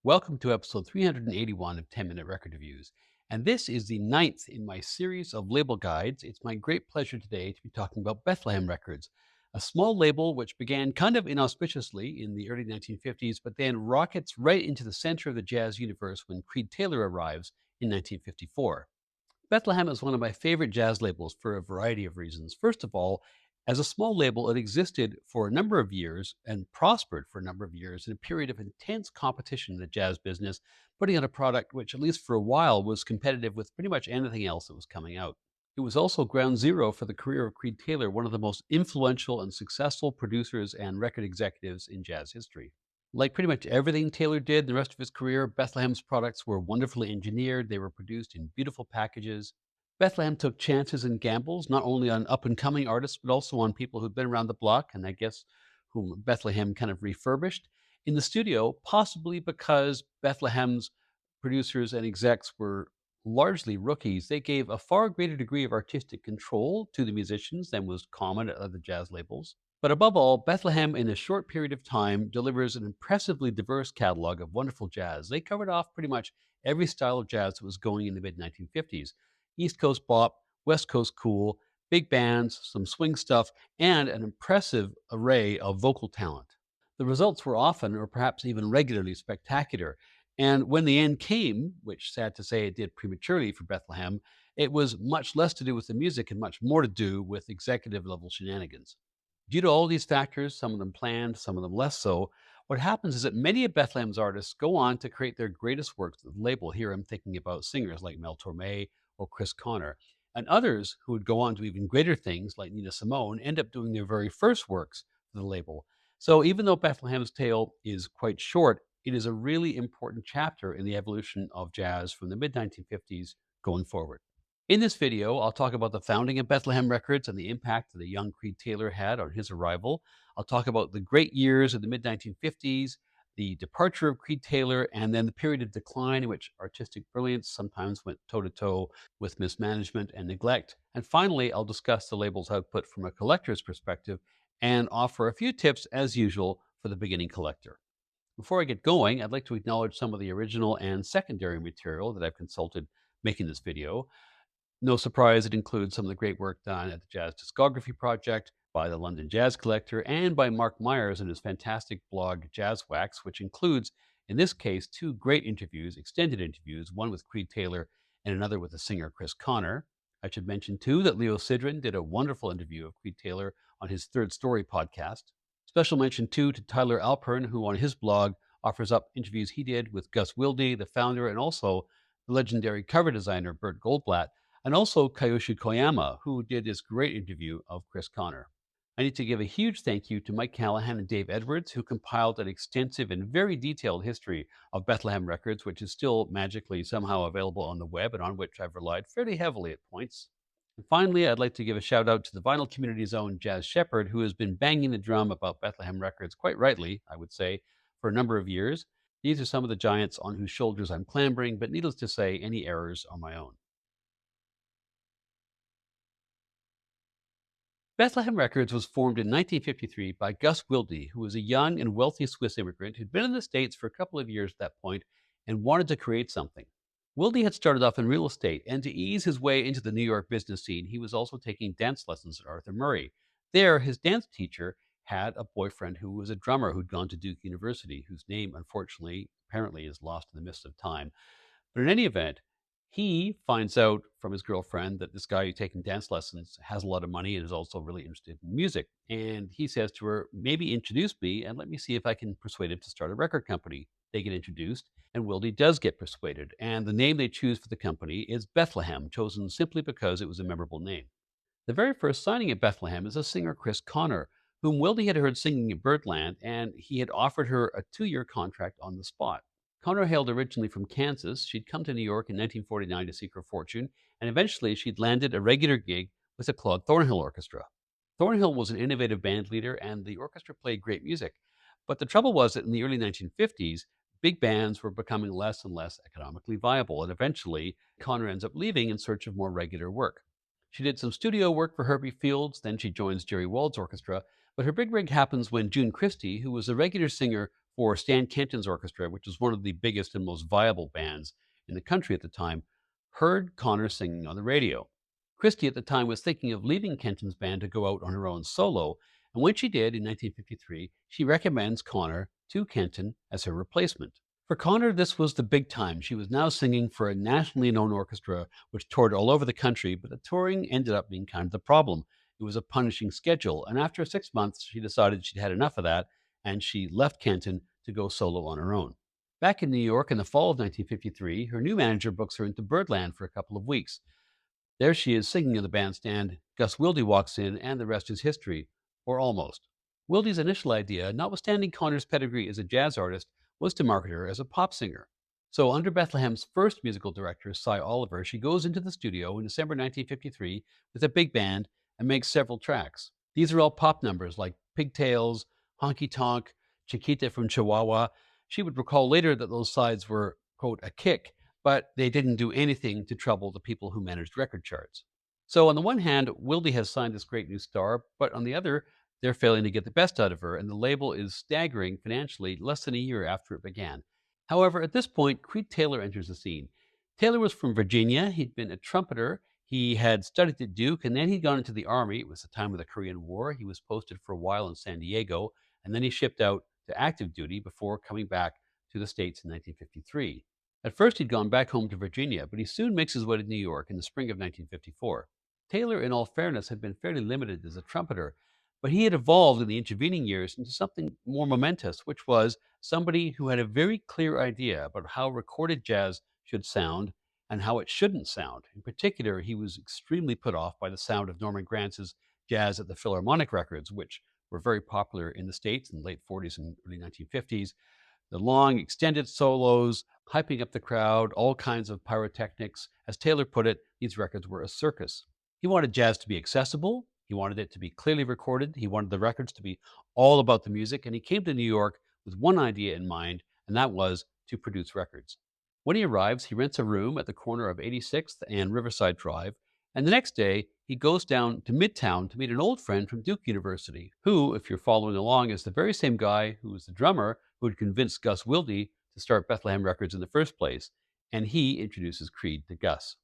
Welcome to episode 381 of 10 Minute Record Reviews. And this is the ninth in my series of label guides. It's my great pleasure today to be talking about Bethlehem Records, a small label which began kind of inauspiciously in the early 1950s, but then rockets right into the center of the jazz universe when Creed Taylor arrives in 1954. Bethlehem is one of my favorite jazz labels for a variety of reasons. First of all, as a small label, it existed for a number of years and prospered for a number of years in a period of intense competition in the jazz business, putting out a product which, at least for a while, was competitive with pretty much anything else that was coming out. It was also ground zero for the career of Creed Taylor, one of the most influential and successful producers and record executives in jazz history. Like pretty much everything Taylor did the rest of his career, Bethlehem's products were wonderfully engineered. They were produced in beautiful packages. Bethlehem took chances and gambles, not only on up and coming artists, but also on people who'd been around the block, and I guess whom Bethlehem kind of refurbished in the studio, possibly because Bethlehem's producers and execs were largely rookies. They gave a far greater degree of artistic control to the musicians than was common at other jazz labels. But above all, Bethlehem, in a short period of time, delivers an impressively diverse catalog of wonderful jazz. They covered off pretty much every style of jazz that was going in the mid 1950s: East Coast bop, West Coast cool, big bands, some swing stuff, and an impressive array of vocal talent. The results were often, or perhaps even regularly, spectacular. And when the end came, which sad to say it did prematurely for Bethlehem, it was much less to do with the music and much more to do with executive level shenanigans. Due to all these factors, some of them planned, some of them less so, what happens is that many of Bethlehem's artists go on to create their greatest works with the label. Here I'm thinking about singers like Mel Torme or Chris Connor. And others who would go on to even greater things, like Nina Simone, end up doing their very first works for the label. So even though Bethlehem's tale is quite short, it is a really important chapter in the evolution of jazz from the mid 1950s going forward. In this video, I'll talk about the founding of Bethlehem Records and the impact that the young Creed Taylor had on his arrival. I'll talk about the great years of the mid 1950s, the departure of Creed Taylor, and then the period of decline in which artistic brilliance sometimes went toe to toe with mismanagement and neglect. And finally, I'll discuss the label's output from a collector's perspective and offer a few tips, as usual, for the beginning collector. Before I get going, I'd like to acknowledge some of the original and secondary material that I've consulted making this video. No surprise, it includes some of the great work done at the Jazz Discography Project, by the London Jazz Collector, and by Mark Myers in his fantastic blog Jazz Wax, which includes, in this case, two great interviews, extended interviews, one with Creed Taylor and another with the singer Chris Connor. I should mention, too, that Leo Sidran did a wonderful interview of Creed Taylor on his Third Story podcast. Special mention, too, to Tyler Alpern, who on his blog offers up interviews he did with Gus Wildi, the founder, and also the legendary cover designer Bert Goldblatt, and also Kiyoshi Koyama, who did this great interview of Chris Connor. I need to give a huge thank you to Mike Callahan and Dave Edwards, who compiled an extensive and very detailed history of Bethlehem Records, which is still magically somehow available on the web and on which I've relied fairly heavily at points. And finally, I'd like to give a shout out to the vinyl community's own Jazz Shepherd, who has been banging the drum about Bethlehem Records, quite rightly, I would say, for a number of years. These are some of the giants on whose shoulders I'm clambering, but needless to say, any errors are my own. Bethlehem Records was formed in 1953 by Gus Wildi, who was a young and wealthy Swiss immigrant who'd been in the States for a couple of years at that point and wanted to create something. Wildi had started off in real estate, and to ease his way into the New York business scene, he was also taking dance lessons at Arthur Murray. There, his dance teacher had a boyfriend who was a drummer who'd gone to Duke University, whose name, unfortunately, apparently is lost in the mist of time. But in any event, he finds out from his girlfriend that this guy who's taking dance lessons has a lot of money and is also really interested in music. And he says to her, maybe introduce me and let me see if I can persuade him to start a record company. They get introduced, and Wildy does get persuaded. And the name they choose for the company is Bethlehem, chosen simply because it was a memorable name. The very first signing at Bethlehem is a singer, Chris Connor, whom Wildy had heard singing at Birdland, and he had offered her a 2-year contract on the spot. Connor hailed originally from Kansas. She'd come to New York in 1949 to seek her fortune, and eventually she'd landed a regular gig with the Claude Thornhill Orchestra. Thornhill was an innovative band leader, and the orchestra played great music. But the trouble was that in the early 1950s, big bands were becoming less and less economically viable, and eventually Connor ends up leaving in search of more regular work. She did some studio work for Herbie Fields, then she joins Jerry Wald's orchestra, but her big break happens when June Christie, who was a regular singer for Stan Kenton's orchestra, which was one of the biggest and most viable bands in the country at the time, heard Connor singing on the radio. Christie at the time was thinking of leaving Kenton's band to go out on her own solo, and when she did in 1953, she recommends Connor to Kenton as her replacement. For Connor, this was the big time. She was now singing for a nationally known orchestra which toured all over the country, but the touring ended up being kind of the problem. It was a punishing schedule, and after 6 months, she decided she'd had enough of that, and she left Kenton to go solo on her own. Back in New York in the fall of 1953, her new manager books her into Birdland for a couple of weeks. There she is singing in the bandstand. Gus Wildi walks in, and the rest is history, or almost. Wildi's initial idea, notwithstanding Connor's pedigree as a jazz artist, was to market her as a pop singer. So, under Bethlehem's first musical director, Cy Oliver, she goes into the studio in December 1953 with a big band and makes several tracks. These are all pop numbers like Pigtails, Honky Tonk, Chiquita from Chihuahua. She would recall later that those sides were, quote, a kick, but they didn't do anything to trouble the people who managed record charts. So, on the one hand, Wilde has signed this great new star, but on the other, they're failing to get the best out of her, and the label is staggering financially less than a year after it began. However, at this point, Creed Taylor enters the scene. Taylor was from Virginia. He'd been a trumpeter. He had studied at Duke, and then he'd gone into the Army. It was the time of the Korean War. He was posted for a while in San Diego, and then he shipped out to active duty before coming back to the States in 1953. At first, he'd gone back home to Virginia, but he soon makes his way to New York in the spring of 1954. Taylor, in all fairness, had been fairly limited as a trumpeter, but he had evolved in the intervening years into something more momentous, which was somebody who had a very clear idea about how recorded jazz should sound and how it shouldn't sound. In particular, he was extremely put off by the sound of Norman Grantz's jazz at the Philharmonic records, which were very popular in the States in the late 40s and early 1950s. The long, extended solos, hyping up the crowd, all kinds of pyrotechnics. As Taylor put it, these records were a circus. He wanted jazz to be accessible. He wanted it to be clearly recorded. He wanted the records to be all about the music. And he came to New York with one idea in mind, and that was to produce records. When he arrives, he rents a room at the corner of 86th and Riverside Drive. And the next day, he goes down to Midtown to meet an old friend from Duke University, who, if you're following along, is the very same guy who was the drummer who had convinced Gus Wildi to start Bethlehem Records in the first place. And he introduces Creed to Gus.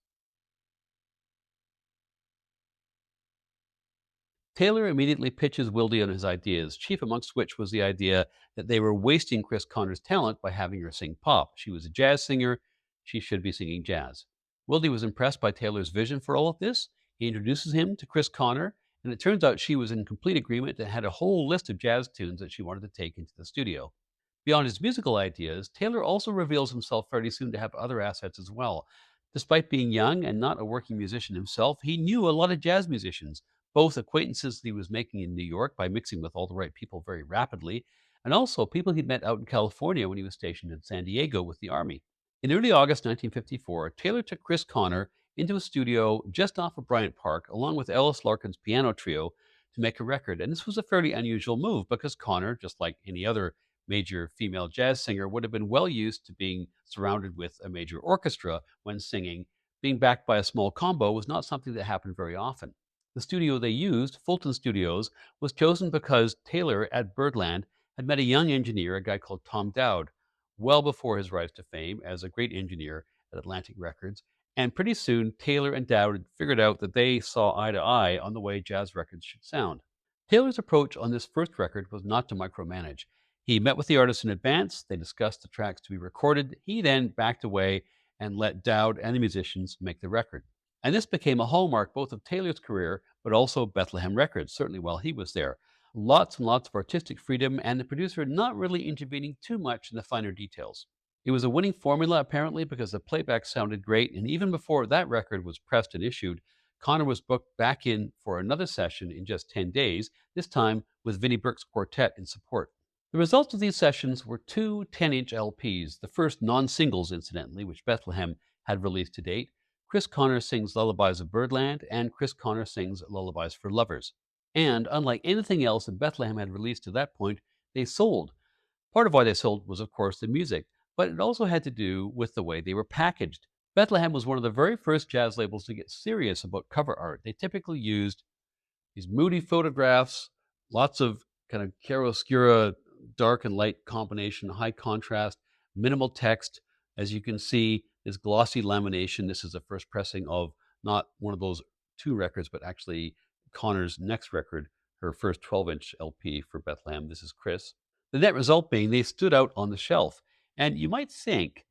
Taylor immediately pitches Wilde on his ideas, chief amongst which was the idea that they were wasting Chris Connor's talent by having her sing pop. She was a jazz singer. She should be singing jazz. Wilde was impressed by Taylor's vision for all of this. He introduces him to Chris Connor, and it turns out she was in complete agreement and had a whole list of jazz tunes that she wanted to take into the studio. Beyond his musical ideas, Taylor also reveals himself fairly soon to have other assets as well. Despite being young and not a working musician himself, he knew a lot of jazz musicians, both acquaintances that he was making in New York by mixing with all the right people very rapidly, and also people he'd met out in California when he was stationed in San Diego with the Army. In early August 1954, Taylor took Chris Connor into a studio just off of Bryant Park, along with Ellis Larkin's piano trio, to make a record. And this was a fairly unusual move because Connor, just like any other major female jazz singer, would have been well used to being surrounded with a major orchestra when singing. Being backed by a small combo was not something that happened very often. The studio they used, Fulton Studios, was chosen because Taylor at Birdland had met a young engineer, a guy called Tom Dowd, well before his rise to fame as a great engineer at Atlantic Records. And pretty soon, Taylor and Dowd had figured out that they saw eye to eye on the way jazz records should sound. Taylor's approach on this first record was not to micromanage. He met with the artist in advance, they discussed the tracks to be recorded, he then backed away and let Dowd and the musicians make the record. And this became a hallmark both of Taylor's career, but also Bethlehem Records, certainly while he was there. Lots and lots of artistic freedom, and the producer not really intervening too much in the finer details. It was a winning formula, apparently, because the playback sounded great, and even before that record was pressed and issued, Connor was booked back in for another session in just 10 days, this time with Vinnie Burke's quartet in support. The results of these sessions were two 10-inch LPs, the first non-singles, incidentally, which Bethlehem had released to date. Chris Connor sings Lullabies of Birdland, and Chris Connor sings Lullabies for Lovers. And unlike anything else that Bethlehem had released to that point, they sold. Part of why they sold was, of course, the music, but it also had to do with the way they were packaged. Bethlehem was one of the very first jazz labels to get serious about cover art. They typically used these moody photographs, lots of kind of chiaroscuro dark and light combination, high contrast, minimal text. As you can see, this glossy lamination. This is the first pressing of not one of those two records, but actually Connor's next record, her first 12-inch LP for Bethlehem. This is Chris. The net result being they stood out on the shelf. And you might think,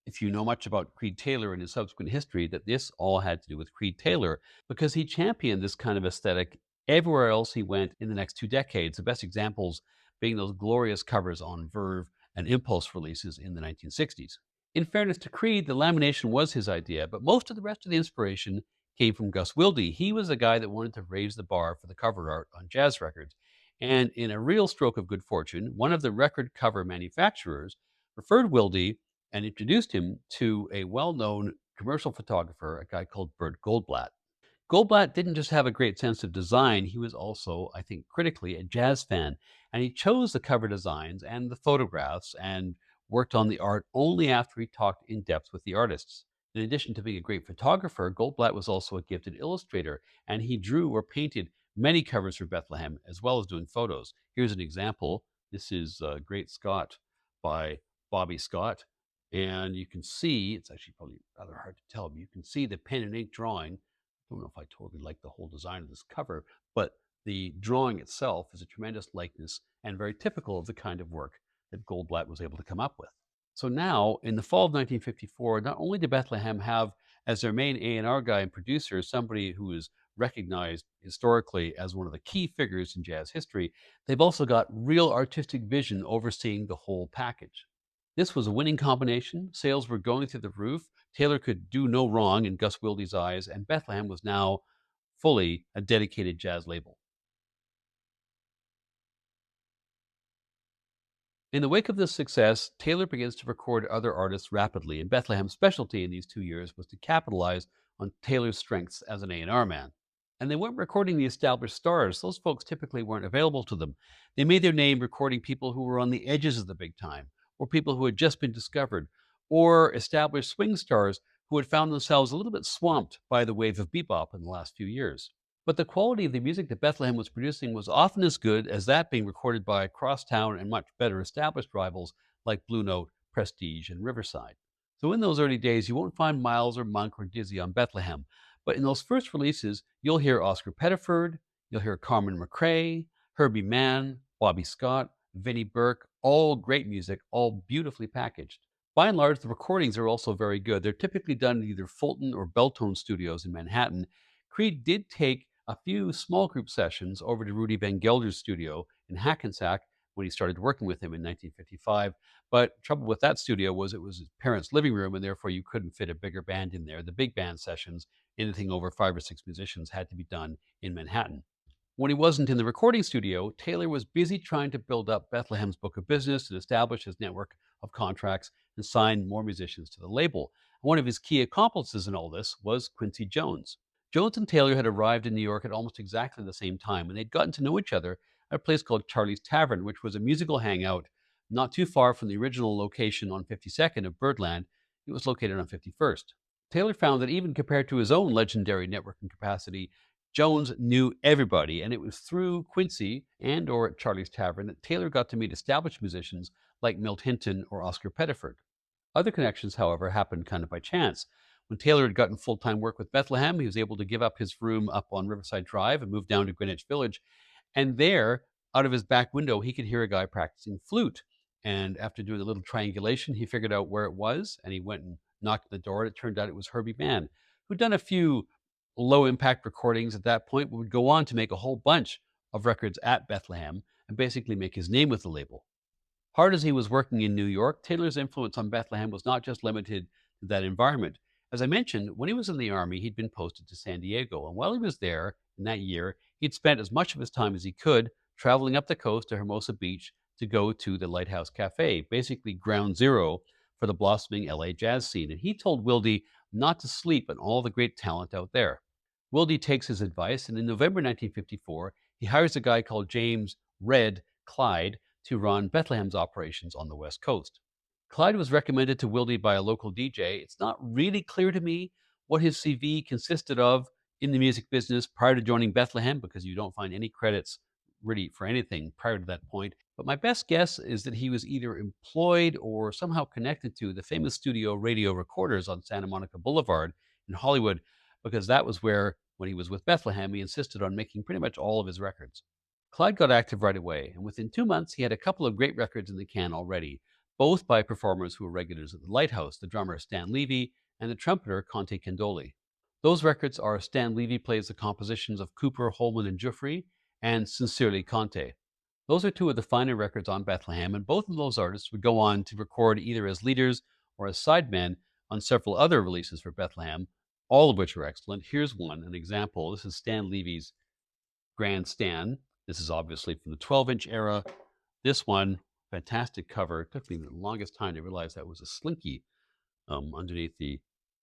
if you know much about Creed Taylor and his subsequent history, that this all had to do with Creed Taylor because he championed this kind of aesthetic everywhere else he went in the next 2 decades. The best examples being those glorious covers on Verve and Impulse releases in the 1960s. In fairness to Creed, the lamination was his idea, but most of the rest of the inspiration came from Gus Wildi. He was the guy that wanted to raise the bar for the cover art on jazz records. And in a real stroke of good fortune, one of the record cover manufacturers referred Wildi and introduced him to a well-known commercial photographer, a guy called Bert Goldblatt. Goldblatt didn't just have a great sense of design, he was also, I think, critically a jazz fan. And he chose the cover designs and the photographs and worked on the art only after he talked in depth with the artists. In addition to being a great photographer, Goldblatt was also a gifted illustrator, and he drew or painted many covers for Bethlehem, as well as doing photos. Here's an example. This is Great Scott by Bobby Scott. And you can see, it's actually probably rather hard to tell, but you can see the pen and ink drawing. I don't know if I totally like the whole design of this cover, but the drawing itself is a tremendous likeness and very typical of the kind of work that Goldblatt was able to come up with. So now, in the fall of 1954, not only did Bethlehem have as their main A&R guy and producer somebody who is recognized historically as one of the key figures in jazz history, they've also got real artistic vision overseeing the whole package. This was a winning combination. Sales were going through the roof. Taylor could do no wrong in Gus Wilde's eyes, and Bethlehem was now fully a dedicated jazz label. In the wake of this success, Taylor begins to record other artists rapidly, and Bethlehem's specialty in these 2 years was to capitalize on Taylor's strengths as an A&R man. And they weren't recording the established stars. Those folks typically weren't available to them. They made their name recording people who were on the edges of the big time, or people who had just been discovered, or established swing stars who had found themselves a little bit swamped by the wave of bebop in the last few years. But the quality of the music that Bethlehem was producing was often as good as that being recorded by crosstown and much better established rivals like Blue Note, Prestige, and Riverside. So in those early days, you won't find Miles or Monk or Dizzy on Bethlehem. But in those first releases, you'll hear Oscar Pettiford, you'll hear Carmen McRae, Herbie Mann, Bobby Scott, Vinnie Burke, all great music, all beautifully packaged. By and large, the recordings are also very good. They're typically done in either Fulton or Beltone studios in Manhattan. Creed did take a few small group sessions over to Rudy Van Gelder's studio in Hackensack when he started working with him in 1955. But trouble with that studio was it was his parents' living room, and therefore you couldn't fit a bigger band in there. The big band sessions, anything over 5 or 6 musicians, had to be done in Manhattan. When he wasn't in the recording studio, Taylor was busy trying to build up Bethlehem's book of business and establish his network of contracts and sign more musicians to the label. One of his key accomplices in all this was Quincy Jones. Jones and Taylor had arrived in New York at almost exactly the same time, and they'd gotten to know each other at a place called Charlie's Tavern, which was a musical hangout not too far from the original location on 52nd of Birdland. It was located on 51st. Taylor found that even compared to his own legendary networking capacity, Jones knew everybody, and it was through Quincy and or at Charlie's Tavern that Taylor got to meet established musicians like Milt Hinton or Oscar Pettiford. Other connections, however, happened kind of by chance. When Taylor had gotten full-time work with Bethlehem, he was able to give up his room up on Riverside Drive and move down to Greenwich Village. And there, out of his back window, he could hear a guy practicing flute. And after doing a little triangulation, he figured out where it was, and he went and knocked on the door, and it turned out it was Herbie Mann, who'd done a few low-impact recordings at that point, but would go on to make a whole bunch of records at Bethlehem and basically make his name with the label. Hard as he was working in New York, Taylor's influence on Bethlehem was not just limited to that environment. As I mentioned, when he was in the Army, he'd been posted to San Diego, and while he was there in that year, he'd spent as much of his time as he could traveling up the coast to Hermosa Beach to go to the Lighthouse Cafe, basically ground zero for the blossoming LA jazz scene. And he told Wilde not to sleep on all the great talent out there. Wilde takes his advice, and in November 1954, he hires a guy called James Red Clyde to run Bethlehem's operations on the West Coast. Clyde was recommended to Wilde by a local DJ. It's not really clear to me what his CV consisted of in the music business prior to joining Bethlehem, because you don't find any credits really for anything prior to that point. But my best guess is that he was either employed or somehow connected to the famous studio Radio Recorders on Santa Monica Boulevard in Hollywood, because that was where, when he was with Bethlehem, he insisted on making pretty much all of his records. Clyde got active right away, and within 2 months, he had a couple of great records in the can already, both by performers who were regulars at the Lighthouse, the drummer Stan Levy and the trumpeter Conte Candoli. Those records are Stan Levy plays the compositions of Cooper, Holman, and Giuffre, and Sincerely Conte. Those are two of the finer records on Bethlehem, and both of those artists would go on to record either as leaders or as sidemen on several other releases for Bethlehem, all of which are excellent. Here's one, an example. This is Stan Levy's Grand Stan. This is obviously from the 12-inch era. This one, fantastic cover. It took me the longest time to realize that was a slinky underneath the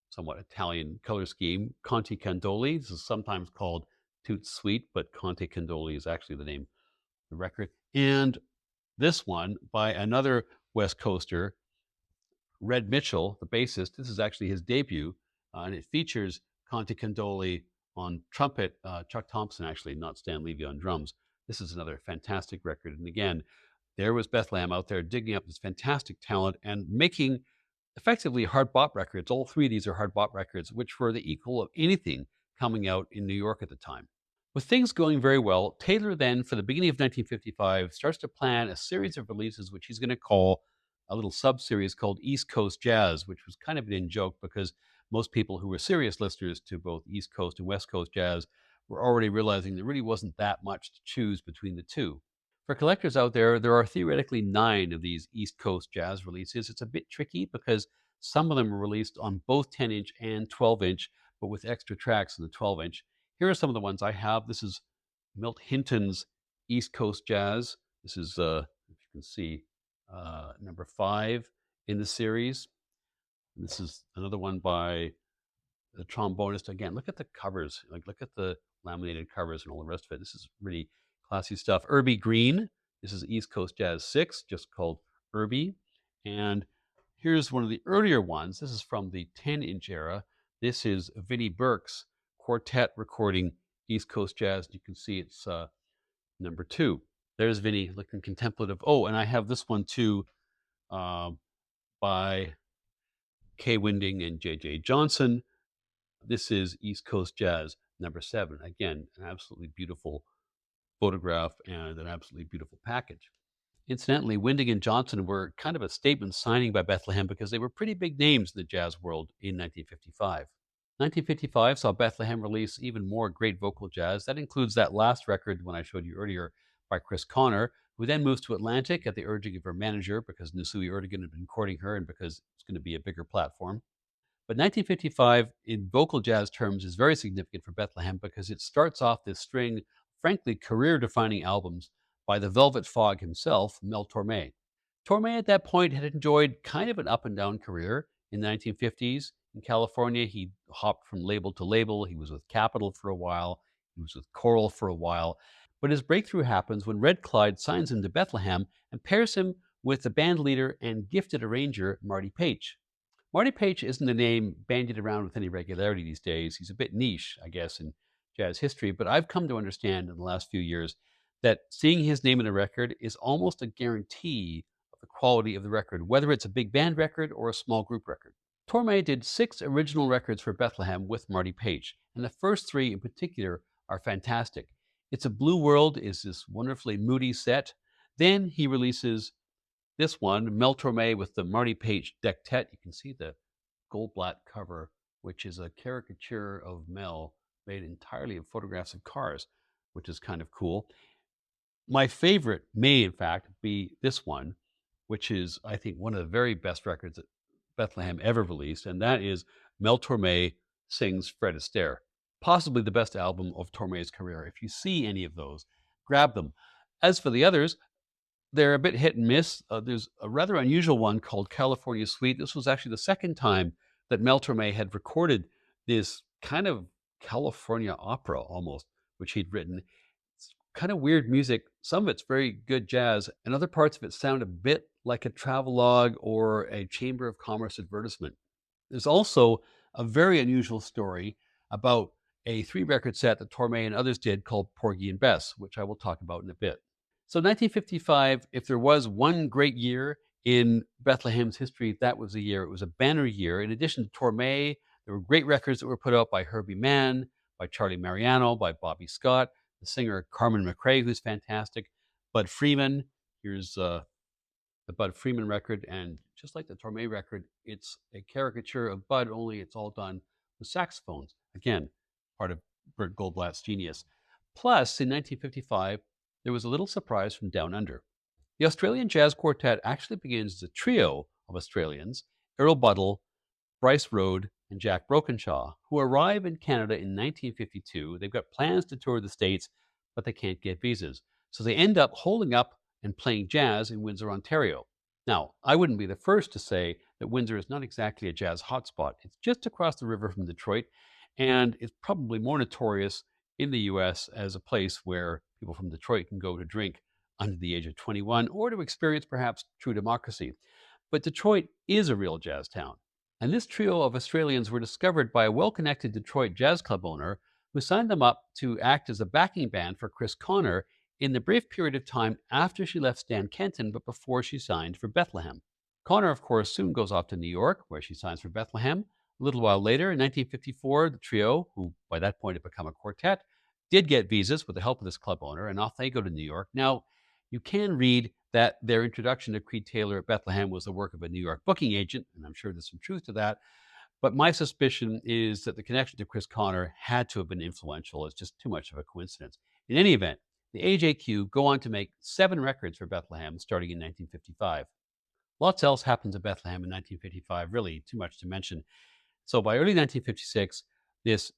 somewhat Italian color scheme. Conte Candoli. This is sometimes called Toot Sweet, but Conte Candoli is actually the name of the record. And this one by another West Coaster, Red Mitchell, the bassist. This is actually his debut, and it features Conte Candoli on trumpet, Chuck Thompson, actually, not Stan Levy on drums. This is another fantastic record. And again, there was Bethlehem out there digging up this fantastic talent and making effectively hard bop records. All three of these are hard bop records, which were the equal of anything coming out in New York at the time. With things going very well, Taylor then, for the beginning of 1955, starts to plan a series of releases, which he's going to call a little sub-series called East Coast Jazz, which was kind of an in-joke because most people who were serious listeners to both East Coast and West Coast jazz were already realizing there really wasn't that much to choose between the two. For collectors out there, there are theoretically 9 of these East Coast jazz releases. It's a bit tricky because some of them are released on both 10-inch and 12-inch, but with extra tracks on the 12-inch. Here are some of the ones I have. This is Milt Hinton's East Coast Jazz. This is, if you can see, number 5 in the series. This is another one by the trombonist. Again, look at the covers. Look at the laminated covers and all the rest of it. This is really classy stuff. Irby Green. This is East Coast Jazz 6, just called Irby. And here's one of the earlier ones. This is from the 10-inch era. This is Vinnie Burke's quartet recording East Coast Jazz. You can see it's number 2. There's Vinnie looking contemplative. Oh, and I have this one too by Kay Winding and J.J. Johnson. This is East Coast Jazz number 7. Again, an absolutely beautiful photograph and an absolutely beautiful package. Incidentally, Winding and Johnson were kind of a statement signing by Bethlehem because they were pretty big names in the jazz world in 1955. 1955 saw Bethlehem release even more great vocal jazz. That includes that last record, one I showed you earlier, by Chris Connor, who then moves to Atlantic at the urging of her manager because Nusui Erdogan had been courting her and because it's going to be a bigger platform. But 1955, in vocal jazz terms, is very significant for Bethlehem because it starts off this string, frankly, career-defining albums by the Velvet Fog himself, Mel Torme. Torme at that point had enjoyed kind of an up-and-down career in the 1950s. In California, he hopped from label to label. He was with Capitol for a while. He was with Choral for a while. But his breakthrough happens when Red Clyde signs him to Bethlehem and pairs him with the band leader and gifted arranger, Marty Paich. Marty Paich isn't a name bandied around with any regularity these days. He's a bit niche, I guess, in jazz history, but I've come to understand in the last few years that seeing his name in a record is almost a guarantee of the quality of the record, whether it's a big band record or a small group record. Torme did 6 original records for Bethlehem with Marty Paich, and the first 3 in particular are fantastic. It's a Blue World is this wonderfully moody set. Then he releases this one, Mel Torme with the Marty Paich Dectet. You can see the Goldblatt cover, which is a caricature of Mel made entirely of photographs of cars, which is kind of cool. My favorite may, in fact, be this one, which is, I think, one of the very best records that Bethlehem ever released, and that is Mel Torme Sings Fred Astaire. Possibly the best album of Torme's career. If you see any of those, grab them. As for the others, they're a bit hit and miss. There's a rather unusual one called California Suite. This was actually the second time that Mel Torme had recorded this kind of California opera almost, which he'd written. It's kind of weird music. Some of it's very good jazz, and other parts of it sound a bit like a travelogue or a Chamber of Commerce advertisement. There's also a very unusual story about a 3-record set that Torme and others did called Porgy and Bess, which I will talk about in a bit. So 1955, if there was one great year in Bethlehem's history, that was the year. It was a banner year. In addition to Torme, there were great records that were put out by Herbie Mann, by Charlie Mariano, by Bobby Scott, the singer Carmen McRae, who's fantastic, Bud Freeman. Here's the Bud Freeman record, and just like the Torme record, it's a caricature of Bud, only it's all done with saxophones. Again, part of Bert Goldblatt's genius. Plus, in 1955, there was a little surprise from Down Under. The Australian Jazz Quartet actually begins as a trio of Australians, Earl Buddle, Bryce Rode, and Jack Brokenshaw, who arrive in Canada in 1952. They've got plans to tour the States, but they can't get visas. So they end up holding up and playing jazz in Windsor, Ontario. Now, I wouldn't be the first to say that Windsor is not exactly a jazz hotspot. It's just across the river from Detroit, and it's probably more notorious in the US as a place where people from Detroit can go to drink under the age of 21 or to experience perhaps true democracy. But Detroit is a real jazz town. And this trio of Australians were discovered by a well connected Detroit jazz club owner who signed them up to act as a backing band for Chris Connor in the brief period of time after she left Stan Kenton, but before she signed for Bethlehem. Connor, of course, soon goes off to New York, where she signs for Bethlehem. A little while later, in 1954, the trio, who by that point had become a quartet, did get visas with the help of this club owner, and off they go to New York. Now, you can read that their introduction to Creed Taylor at Bethlehem was the work of a New York booking agent, and I'm sure there's some truth to that. But my suspicion is that the connection to Chris Connor had to have been influential. It's just too much of a coincidence. In any event, the AJQ go on to make 7 records for Bethlehem starting in 1955. Lots else happens in Bethlehem in 1955, really too much to mention. So by early 1956, this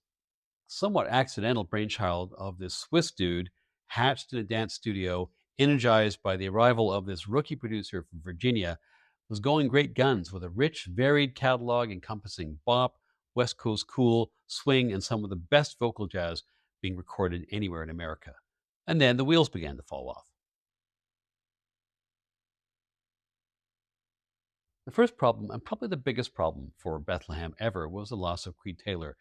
somewhat accidental brainchild of this Swiss dude hatched in a dance studio, energized by the arrival of this rookie producer from Virginia, was going great guns with a rich, varied catalog encompassing bop, West Coast cool, swing, and some of the best vocal jazz being recorded anywhere in America. And then the wheels began to fall off. The first problem, and probably the biggest problem for Bethlehem ever, was the loss of Creed Taylor.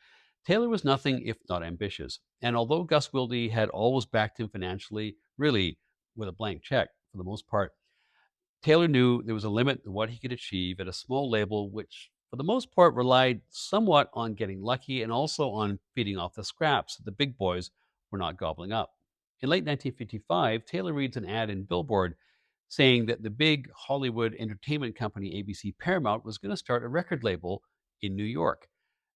Taylor was nothing if not ambitious, and although Gus Wildi had always backed him financially, really with a blank check for the most part, Taylor knew there was a limit to what he could achieve at a small label, which for the most part relied somewhat on getting lucky and also on feeding off the scraps that the big boys were not gobbling up. In late 1955, Taylor reads an ad in Billboard saying that the big Hollywood entertainment company ABC Paramount was going to start a record label in New York.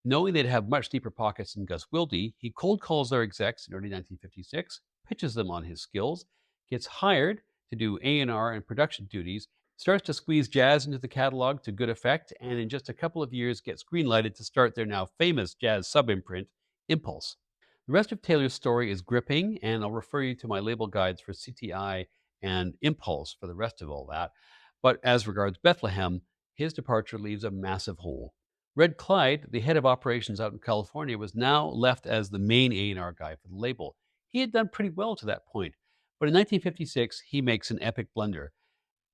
Knowing they'd have much deeper pockets than Gus Wildi, he cold calls their execs in early 1956, pitches them on his skills, gets hired to do A&R and production duties, starts to squeeze jazz into the catalog to good effect, and in just a couple of years gets greenlighted to start their now famous jazz sub-imprint, Impulse. The rest of Taylor's story is gripping, and I'll refer you to my label guides for CTI and Impulse for the rest of all that. But as regards Bethlehem, his departure leaves a massive hole. Red Clyde, the head of operations out in California, was now left as the main A&R guy for the label. He had done pretty well to that point, but in 1956, he makes an epic blunder.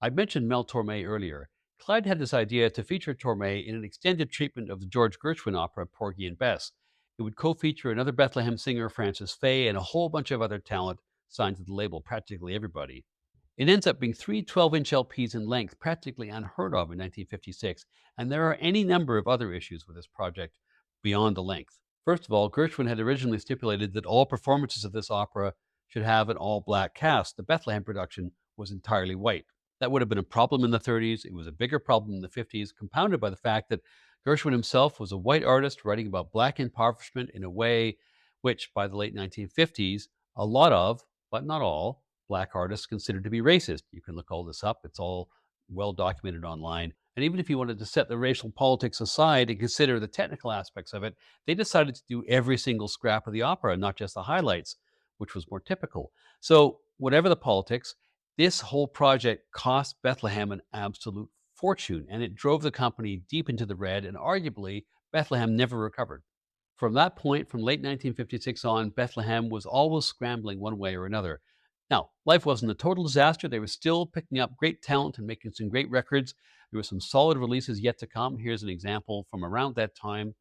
I mentioned Mel Torme earlier. Clyde had this idea to feature Torme in an extended treatment of the George Gershwin opera Porgy and Bess. It would co-feature another Bethlehem singer, Frances Faye, and a whole bunch of other talent signed to the label, practically everybody. It ends up being 3 12-inch LPs in length, practically unheard of in 1956, and there are any number of other issues with this project beyond the length. First of all, Gershwin had originally stipulated that all performances of this opera should have an all-black cast. The Bethlehem production was entirely white. That would have been a problem in the 30s. It was a bigger problem in the 50s, compounded by the fact that Gershwin himself was a white artist writing about black impoverishment in a way which, by the late 1950s, a lot of, but not all, black artists considered to be racist. You can look all this up. It's all well documented online. And even if you wanted to set the racial politics aside and consider the technical aspects of it, they decided to do every single scrap of the opera, not just the highlights, which was more typical. So whatever the politics, this whole project cost Bethlehem an absolute fortune, and it drove the company deep into the red, and arguably, Bethlehem never recovered. From that point, from late 1956 on, Bethlehem was always scrambling one way or another. Now, life wasn't a total disaster. They were still picking up great talent and making some great records. There were some solid releases yet to come. Here's an example from around that time.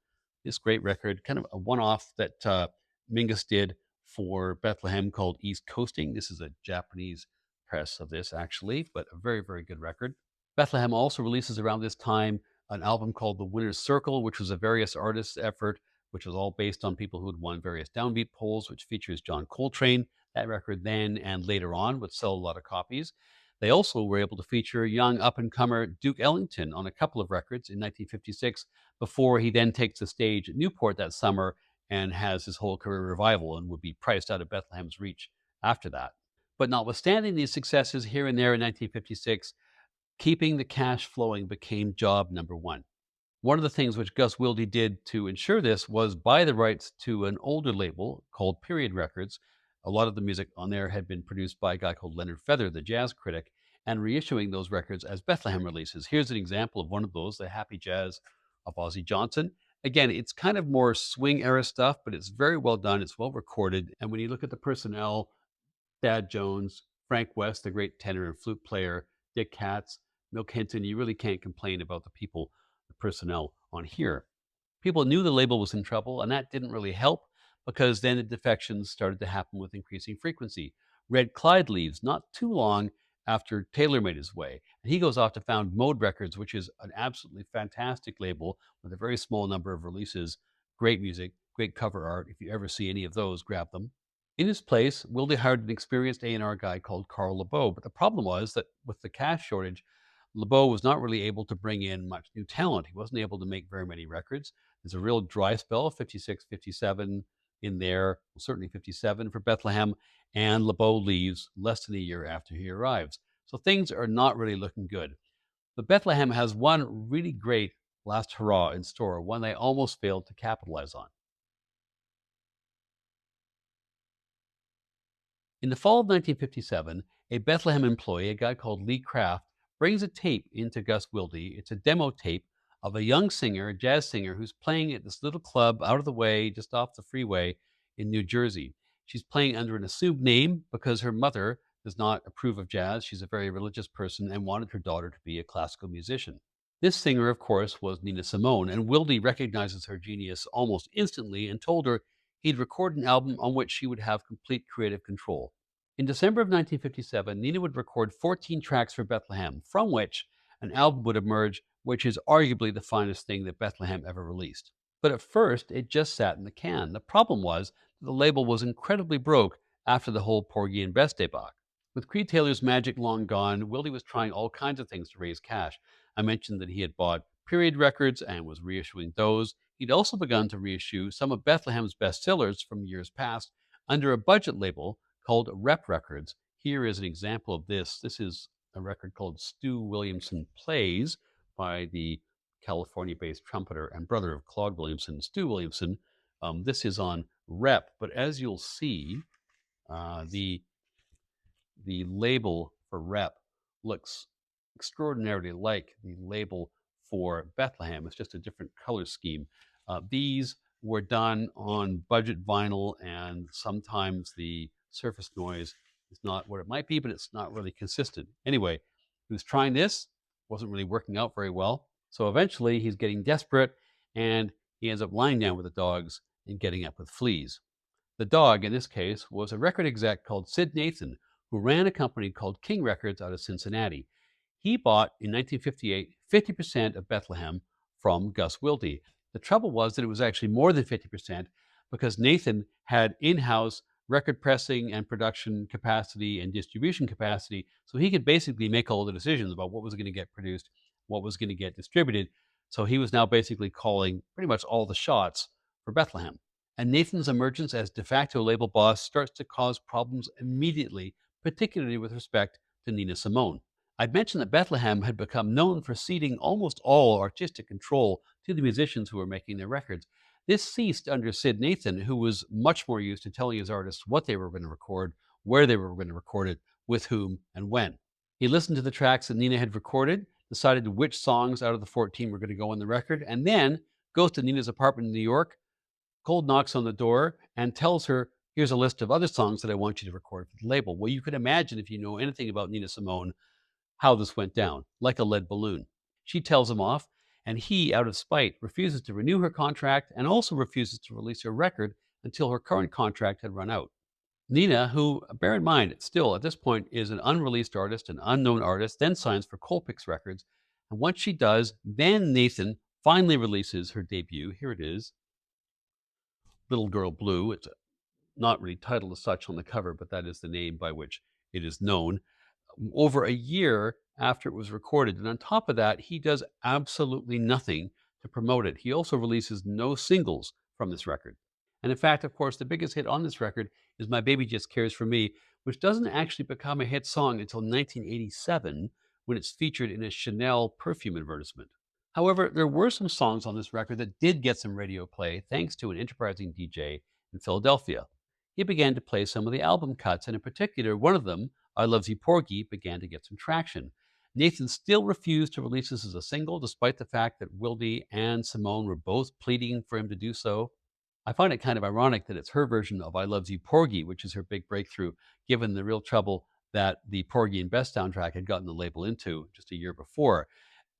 This great record, kind of a one-off that Mingus did for Bethlehem called East Coasting. This is a Japanese press of this, actually, but a very, very good record. Bethlehem also releases around this time an album called The Winner's Circle, which was a various artists' effort, which was all based on people who had won various downbeat polls, which features John Coltrane. That record then and later on would sell a lot of copies. They also were able to feature young up-and-comer Duke Ellington on a couple of records in 1956 before he then takes the stage at Newport that summer and has his whole career revival and would be priced out of Bethlehem's reach after that. But notwithstanding these successes here and there in 1956, keeping the cash flowing became job number one. One of the things which Gus Wildi did to ensure this was buy the rights to an older label called Period Records. A lot of the music on there had been produced by a guy called Leonard Feather, the jazz critic, and reissuing those records as Bethlehem releases. Here's an example of one of those, The Happy Jazz of Ozzie Johnson. Again, it's kind of more swing era stuff, but it's very well done. It's well recorded. And when you look at the personnel, Thad Jones, Frank West, the great tenor and flute player, Dick Katz, Milk Hinton, you really can't complain about the people, the personnel on here. People knew the label was in trouble, and that didn't really help because then the defections started to happen with increasing frequency. Red Clyde leaves not too long after Taylor made his way, and he goes off to found Mode Records, which is an absolutely fantastic label with a very small number of releases, great music, great cover art. If you ever see any of those, grab them. In his place, Wilde hired an experienced A&R guy called Carl LeBeau, but the problem was that with the cash shortage, LeBeau was not really able to bring in much new talent. He wasn't able to make very many records. There's a real dry spell, 56, 57 in there, certainly 57 for Bethlehem, and LeBeau leaves less than a year after he arrives. So things are not really looking good. But Bethlehem has one really great last hurrah in store, one they almost failed to capitalize on. In the fall of 1957, a Bethlehem employee, a guy called Lee Kraft, brings a tape into Gus Wildi. It's a demo tape of a young singer, a jazz singer, who's playing at this little club out of the way, just off the freeway in New Jersey. She's playing under an assumed name because her mother does not approve of jazz. She's a very religious person and wanted her daughter to be a classical musician. This singer, of course, was Nina Simone, and Wilde recognizes her genius almost instantly and told her he'd record an album on which she would have complete creative control. In December of 1957, Nina would record 14 tracks for Bethlehem, from which an album would emerge, which is arguably the finest thing that Bethlehem ever released. But at first, it just sat in the can. The problem was that the label was incredibly broke after the whole Porgy and Bess debacle. With Creed Taylor's magic long gone, Wilde was trying all kinds of things to raise cash. I mentioned that he had bought Period Records and was reissuing those. He'd also begun to reissue some of Bethlehem's bestsellers from years past under a budget label called Rep Records. Here is an example of this. This is a record called Stu Williamson Plays by the California-based trumpeter and brother of Claude Williamson, Stu Williamson. This is on Rep, but as you'll see, the label for Rep looks extraordinarily like the label for Bethlehem. It's just a different color scheme. These were done on budget vinyl, and sometimes the surface noise is not what it might be, but it's not really consistent. Anyway, he was trying this, wasn't really working out very well. So eventually he's getting desperate and he ends up lying down with the dogs and getting up with fleas. The dog, in this case, was a record exec called Sid Nathan, who ran a company called King Records out of Cincinnati. He bought, in 1958, 50% of Bethlehem from Gus Wildi. The trouble was that it was actually more than 50% because Nathan had in-house record pressing and production capacity and distribution capacity, so he could basically make all the decisions about what was going to get produced, what was going to get distributed. So he was now basically calling pretty much all the shots for Bethlehem. And Nathan's emergence as de facto label boss starts to cause problems immediately, particularly with respect to Nina Simone. I'd mentioned that Bethlehem had become known for ceding almost all artistic control to the musicians who were making their records. This ceased under Sid Nathan, who was much more used to telling his artists what they were going to record, where they were going to record it, with whom, and when. He listened to the tracks that Nina had recorded, decided which songs out of the 14 were going to go on the record, and then goes to Nina's apartment in New York, cold knocks on the door, and tells her, here's a list of other songs that I want you to record for the label. Well, you can imagine, if you know anything about Nina Simone, how this went down, like a lead balloon. She tells him off, and he, out of spite, refuses to renew her contract and also refuses to release her record until her current contract had run out. Nina, who, bear in mind, still at this point is an unreleased artist, an unknown artist, then signs for Colpix Records. And once she does, then Nathan finally releases her debut. Here it is, Little Girl Blue. It's not really titled as such on the cover, but that is the name by which it is known. Over a year after it was recorded. And on top of that, he does absolutely nothing to promote it. He also releases no singles from this record. And in fact, of course, the biggest hit on this record is My Baby Just Cares for Me, which doesn't actually become a hit song until 1987 when it's featured in a Chanel perfume advertisement. However, there were some songs on this record that did get some radio play thanks to an enterprising DJ in Philadelphia. He began to play some of the album cuts, and in particular, one of them, I Loves You Porgy, began to get some traction. Nathan still refused to release this as a single, despite the fact that Wildi and Simone were both pleading for him to do so. I find it kind of ironic that it's her version of I Loves You Porgy, which is her big breakthrough, given the real trouble that the Porgy and Bess soundtrack had gotten the label into just a year before.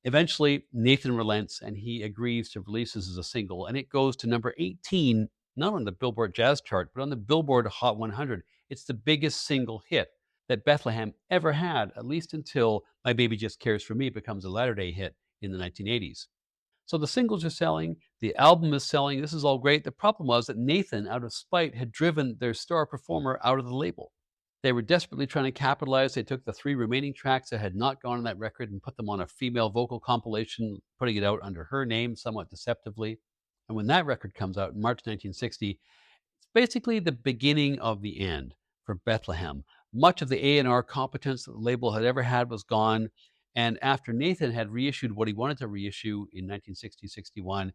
Eventually, Nathan relents and he agrees to release this as a single, and it goes to number 18, not on the Billboard Jazz chart, but on the Billboard Hot 100. It's the biggest single hit that Bethlehem ever had, at least until My Baby Just Cares for Me becomes a latter day hit in the 1980s. So the singles are selling, the album is selling, this is all great. The problem was that Nathan, out of spite, had driven their star performer out of the label. They were desperately trying to capitalize. They took the 3 remaining tracks that had not gone on that record and put them on a female vocal compilation, putting it out under her name somewhat deceptively. And when that record comes out in March 1960, it's basically the beginning of the end for Bethlehem. Much of the A&R competence that the label had ever had was gone. And after Nathan had reissued what he wanted to reissue in 1960-61,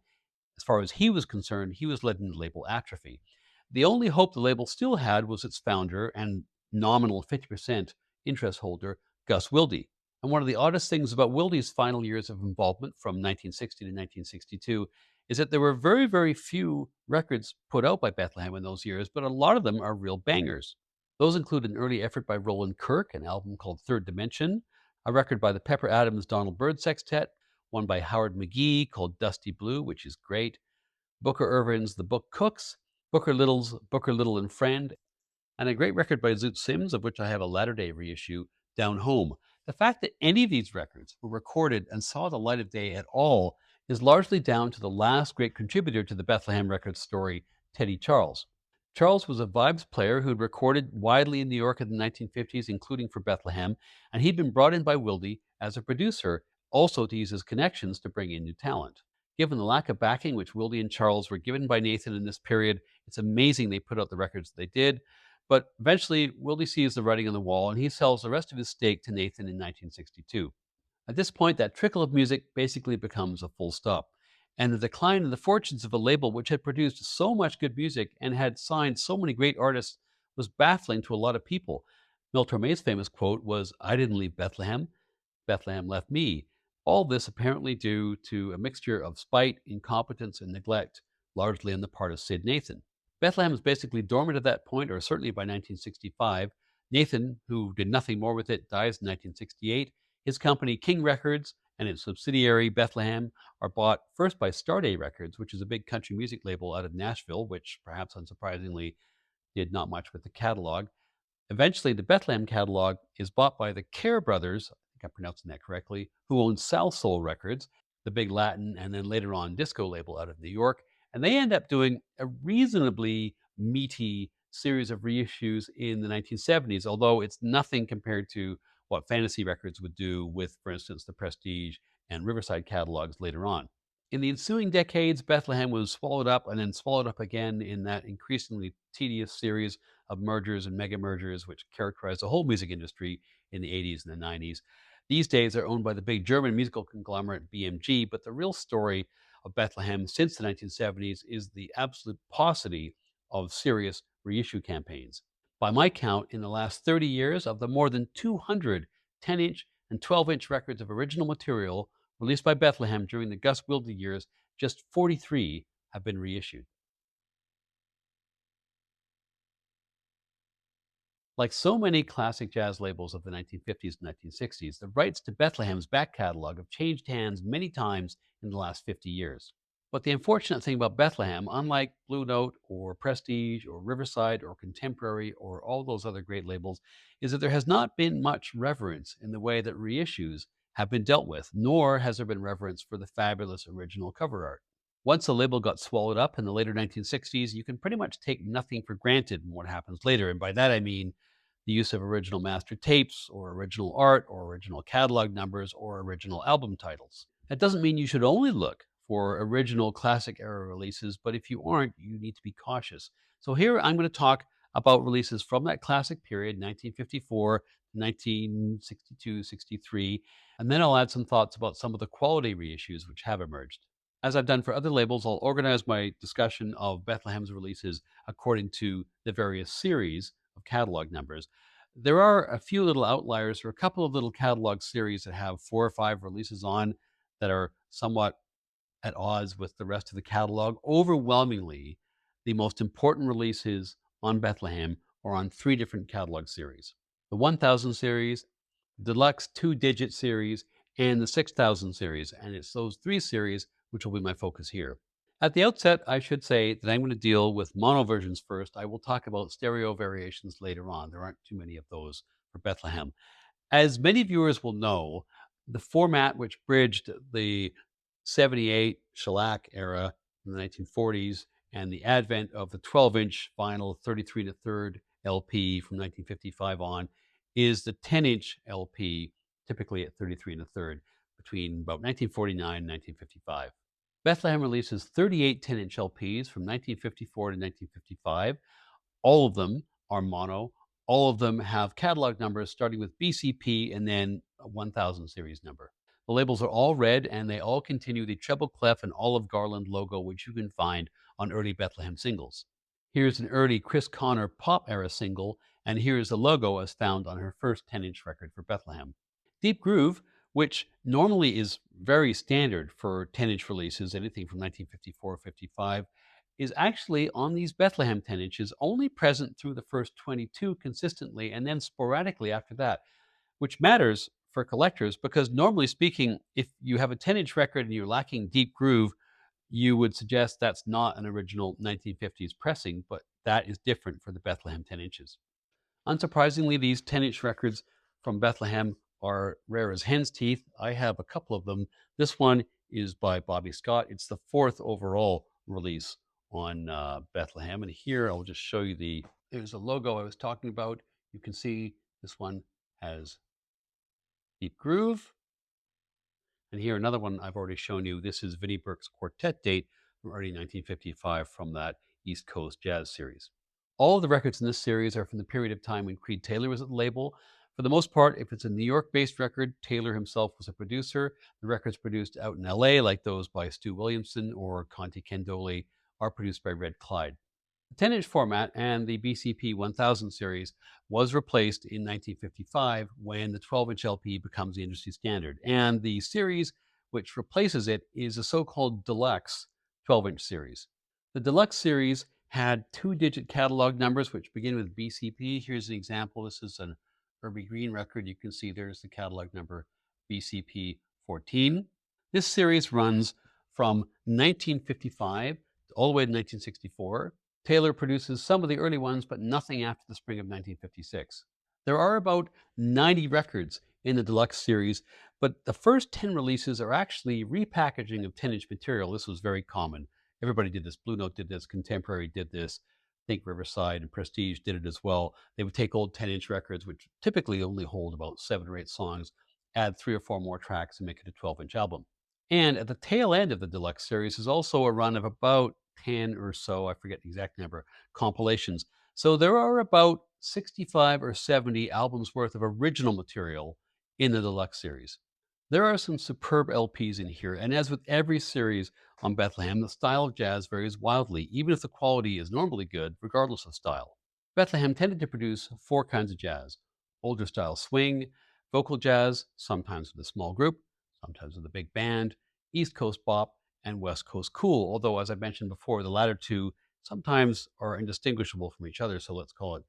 as far as he was concerned, he was letting the label atrophy. The only hope the label still had was its founder and nominal 50% interest holder, Gus Wildi. And one of the oddest things about Wildi's final years of involvement from 1960 to 1962 is that there were very, very few records put out by Bethlehem in those years, but a lot of them are real bangers. Those include an early effort by Roland Kirk, an album called Third Dimension, a record by the Pepper Adams Donald Byrd Sextet, one by Howard McGee called Dusty Blue, which is great, Booker Ervin's The Book Cooks, Booker Little's Booker Little and Friend, and a great record by Zoot Sims, of which I have a latter-day reissue, Down Home. The fact that any of these records were recorded and saw the light of day at all is largely down to the last great contributor to the Bethlehem Records story, Teddy Charles. Charles was a vibes player who'd recorded widely in New York in the 1950s, including for Bethlehem, and he'd been brought in by Wildi as a producer, also to use his connections to bring in new talent. Given the lack of backing which Wildi and Charles were given by Nathan in this period, it's amazing they put out the records they did. But eventually, Wildi sees the writing on the wall and he sells the rest of his stake to Nathan in 1962. At this point, that trickle of music basically becomes a full stop. And the decline in the fortunes of a label which had produced so much good music and had signed so many great artists was baffling to a lot of people. Mel Torme's famous quote was, "I didn't leave Bethlehem, Bethlehem left me." All this apparently due to a mixture of spite, incompetence, and neglect, largely on the part of Sid Nathan. Bethlehem is basically dormant at that point, or certainly by 1965. Nathan, who did nothing more with it, dies in 1968. His company, King Records, and its subsidiary, Bethlehem, are bought first by Starday Records, which is a big country music label out of Nashville, which, perhaps unsurprisingly, did not much with the catalog. Eventually, the Bethlehem catalog is bought by the Care Brothers, I think I'm pronouncing that correctly, who own South Soul Records, the big Latin and then later on disco label out of New York. And they end up doing a reasonably meaty series of reissues in the 1970s, although it's nothing compared to what Fantasy Records would do with, for instance, the Prestige and Riverside catalogs later on. In the ensuing decades, Bethlehem was swallowed up and then swallowed up again in that increasingly tedious series of mergers and mega mergers which characterized the whole music industry in the 80s and the 90s. These days, they're owned by the big German musical conglomerate BMG, but the real story of Bethlehem since the 1970s is the absolute paucity of serious reissue campaigns. By my count, in the last 30 years, of the more than 200 10-inch and 12-inch records of original material released by Bethlehem during the Gus Wildi years, just 43 have been reissued. Like so many classic jazz labels of the 1950s and 1960s, the rights to Bethlehem's back catalog have changed hands many times in the last 50 years. But the unfortunate thing about Bethlehem, unlike Blue Note or Prestige or Riverside or Contemporary or all those other great labels, is that there has not been much reverence in the way that reissues have been dealt with, nor has there been reverence for the fabulous original cover art. Once a label got swallowed up in the later 1960s, you can pretty much take nothing for granted in what happens later. And by that I mean the use of original master tapes or original art or original catalog numbers or original album titles. That doesn't mean you should only look for original classic era releases, but if you aren't, you need to be cautious. So here I'm going to talk about releases from that classic period, 1954 1962, 63, and then I'll add some thoughts about some of the quality reissues which have emerged. As I've done for other labels, I'll organize my discussion of Bethlehem's releases according to the various series of catalog numbers. There are a few little outliers or a couple of little catalog series that have 4 or 5 releases on that are somewhat at odds with the rest of the catalog. Overwhelmingly, the most important releases on Bethlehem are on 3 different catalog series: the 1000 series, deluxe 2-digit series, and the 6000 series. And it's those 3 series which will be my focus here. At the outset, I should say that I'm going to deal with mono versions first. I will talk about stereo variations later on. There aren't too many of those for Bethlehem. As many viewers will know, the format which bridged the 78 shellac era in the 1940s and the advent of the 12-inch vinyl 33 and a third LP from 1955 on is the 10-inch LP, typically at 33 and a third, between about 1949 and 1955. Bethlehem releases 38 10-inch LPs from 1954 to 1955. All of them are mono. All of them have catalog numbers starting with BCP and then a 1000 series number. The labels are all red and they all continue the treble clef and olive garland logo, which you can find on early Bethlehem singles. Here's an early Chris Connor pop era single, and here's the logo as found on her first 10-inch record for Bethlehem. Deep Groove, which normally is very standard for 10-inch releases, anything from 1954 55, is actually on these Bethlehem 10 inches only present through the first 22 consistently and then sporadically after that, which matters for collectors because normally speaking, if you have a 10-inch record and you're lacking Deep Groove, you would suggest that's not an original 1950s pressing, but that is different for the Bethlehem 10 inches. Unsurprisingly, these 10-inch records from Bethlehem are rare as hen's teeth. I have a couple of them. This one is by Bobby Scott. It's the 4th overall release on Bethlehem. And here I'll just show you there's a logo I was talking about. You can see this one has Deep Groove. And here another one I've already shown you. This is Vinnie Burke's quartet date from early 1955 from that East Coast Jazz series. All of the records in this series are from the period of time when Creed Taylor was at the label. For the most part, if it's a New York-based record, Taylor himself was a producer. The records produced out in LA, like those by Stu Williamson or Conte Kendoli, are produced by Red Clyde. The 10-inch format and the BCP 1000 series was replaced in 1955 when the 12-inch LP becomes the industry standard. And the series which replaces it is a so-called deluxe 12-inch series. The deluxe series had 2-digit catalog numbers which begin with BCP. Here's an example. This is an Irby Green record. You can see there's the catalog number BCP 14. This series runs from 1955 all the way to 1964. Taylor produces some of the early ones, but nothing after the spring of 1956. There are about 90 records in the deluxe series, but the first 10 releases are actually repackaging of 10-inch material. This was very common. Everybody did this. Blue Note did this. Contemporary did this. I think Riverside and Prestige did it as well. They would take old 10-inch records, which typically only hold about 7 or 8 songs, add 3 or 4 more tracks, and make it a 12-inch album. And at the tail end of the deluxe series is also a run of about 10 or so, I forget the exact number, compilations. So there are about 65 or 70 albums worth of original material in the deluxe series. There are some superb LPs in here, and as with every series on Bethlehem, the style of jazz varies wildly, even if the quality is normally good, regardless of style. Bethlehem tended to produce 4 kinds of jazz: older style swing, vocal jazz, sometimes with a small group, sometimes with a big band, East Coast bop, and West Coast cool, although, as I mentioned before, the latter two sometimes are indistinguishable from each other, so let's call it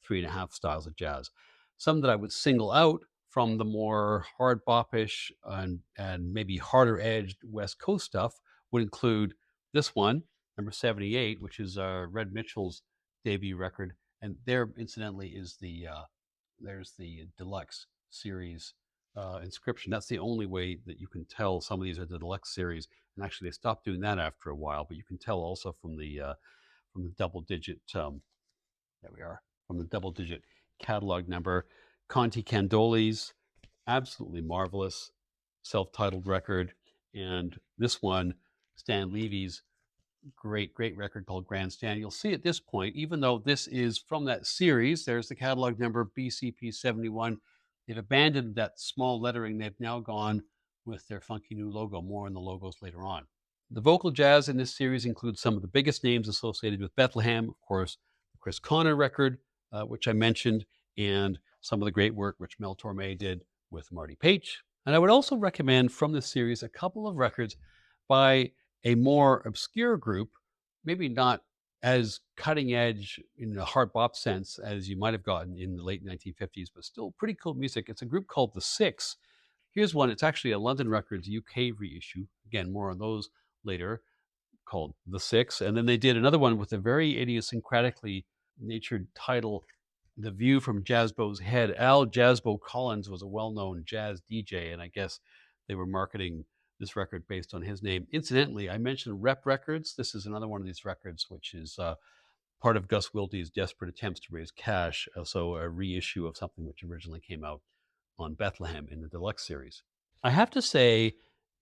3.5 styles of jazz. Some that I would single out from the more hard bopish and maybe harder edged West Coast stuff would include This one, number 78, which is Red Mitchell's debut record, and there, incidentally, is there's the deluxe series inscription. That's the only way that you can tell some of these are the deluxe series. And actually, they stopped doing that after a while. But you can tell also from the double digit. There we are, from the double digit catalog number. Conti Candoli's absolutely marvelous self-titled record, and this one, Stan Levy's great record called Grandstand. You'll see at this point, even though this is from that series, there's the catalog number BCP 71. They've abandoned that small lettering. They've now gone with their funky new logo. More on the logos later on. The vocal jazz in this series includes some of the biggest names associated with Bethlehem, of course, the Chris Connor record, which I mentioned, and some of the great work which Mel Torme did with Marty Paich. And I would also recommend from this series a couple of records by a more obscure group, maybe not as cutting edge in a hard bop sense as you might have gotten in the late 1950s, but still pretty cool music. It's a group called The Six. Here's one. It's actually a London Records UK reissue. Again, more on those later, called The Six. And then they did another one with a very idiosyncratically natured title, The View from Jazzbo's Head. Al Jazzbo Collins was a well-known jazz DJ, and I guess they were marketing this record based on his name. Incidentally, I mentioned Rep Records. This is another one of these records, which is part of Gus Wildi's desperate attempts to raise cash, also a reissue of something which originally came out on Bethlehem in the deluxe series. I have to say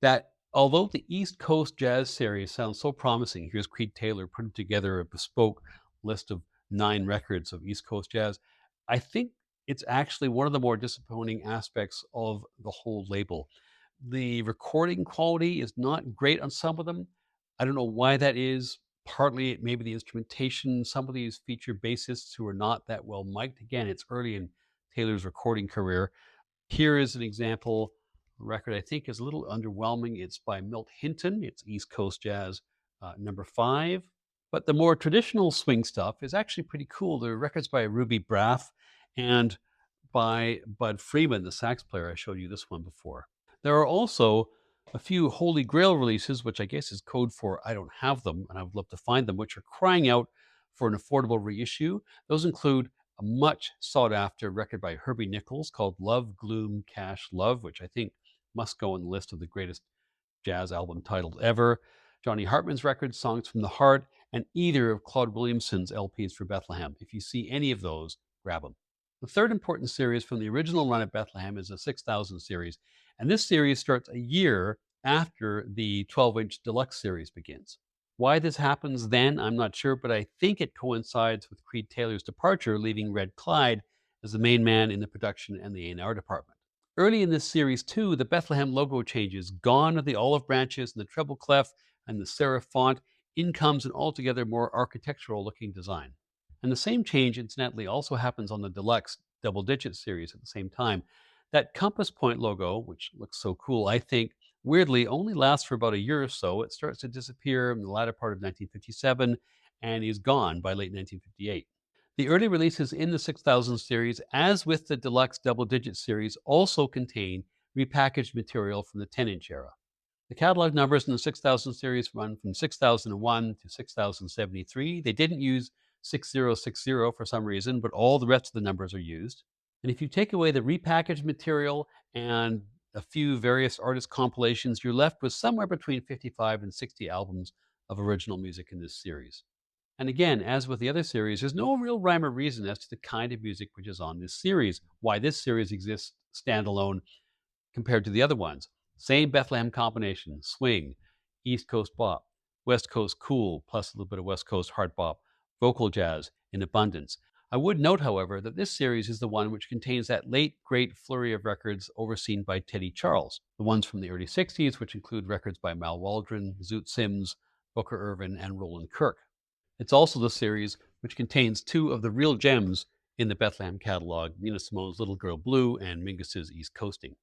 that although the East Coast Jazz series sounds so promising, here's Creed Taylor putting together a bespoke list of 9 records of East Coast jazz, I think it's actually one of the more disappointing aspects of the whole label. The recording quality is not great on some of them. I don't know why that is. Partly maybe the instrumentation. Some of these feature bassists who are not that well mic'd. Again, it's early in Taylor's recording career. Here is an example record I think is a little underwhelming. It's by Milt Hinton. It's East Coast Jazz number 5. But the more traditional swing stuff is actually pretty cool. There are records by Ruby Braff and by Bud Freeman, the sax player. I showed you this one before. There are also a few Holy Grail releases, which I guess is code for I don't have them, and I would love to find them, which are crying out for an affordable reissue. Those include a much sought after record by Herbie Nichols called Love, Gloom, Cash, Love, which I think must go on the list of the greatest jazz album titles ever. Johnny Hartman's record, Songs from the Heart, and either of Claude Williamson's LPs for Bethlehem. If you see any of those, grab them. The third important series from the original run at Bethlehem is the 6000 series, and this series starts a year after the 12-inch deluxe series begins. Why this happens then, I'm not sure, but I think it coincides with Creed Taylor's departure, leaving Red Clyde as the main man in the production and the A&R department. Early in this series, too, the Bethlehem logo changes. Gone are the olive branches and the treble clef and the serif font. In comes an altogether more architectural-looking design. And the same change, incidentally, also happens on the deluxe double-digit series at the same time. That compass point logo, which looks so cool, I think, weirdly only lasts for about a year or so. It starts to disappear in the latter part of 1957 and is gone by late 1958. The early releases in the 6000 series, as with the deluxe double-digit series, also contain repackaged material from the 10-inch era. The catalog numbers in the 6000 series run from 6001 to 6073. They didn't use 6060 for some reason, but all the rest of the numbers are used. And if you take away the repackaged material and a few various artist compilations, you're left with somewhere between 55 and 60 albums of original music in this series. And again, as with the other series, there's no real rhyme or reason as to the kind of music which is on this series, why this series exists standalone compared to the other ones. Same Bethlehem combination, swing, East Coast bop, West Coast cool, plus a little bit of West Coast hard bop, vocal jazz in abundance. I would note, however, that this series is the one which contains that late, great flurry of records overseen by Teddy Charles, the ones from the early 60s, which include records by Mal Waldron, Zoot Sims, Booker Ervin, and Roland Kirk. It's also the series which contains 2 of the real gems in the Bethlehem catalog, Nina Simone's Little Girl Blue and Mingus's East Coasting.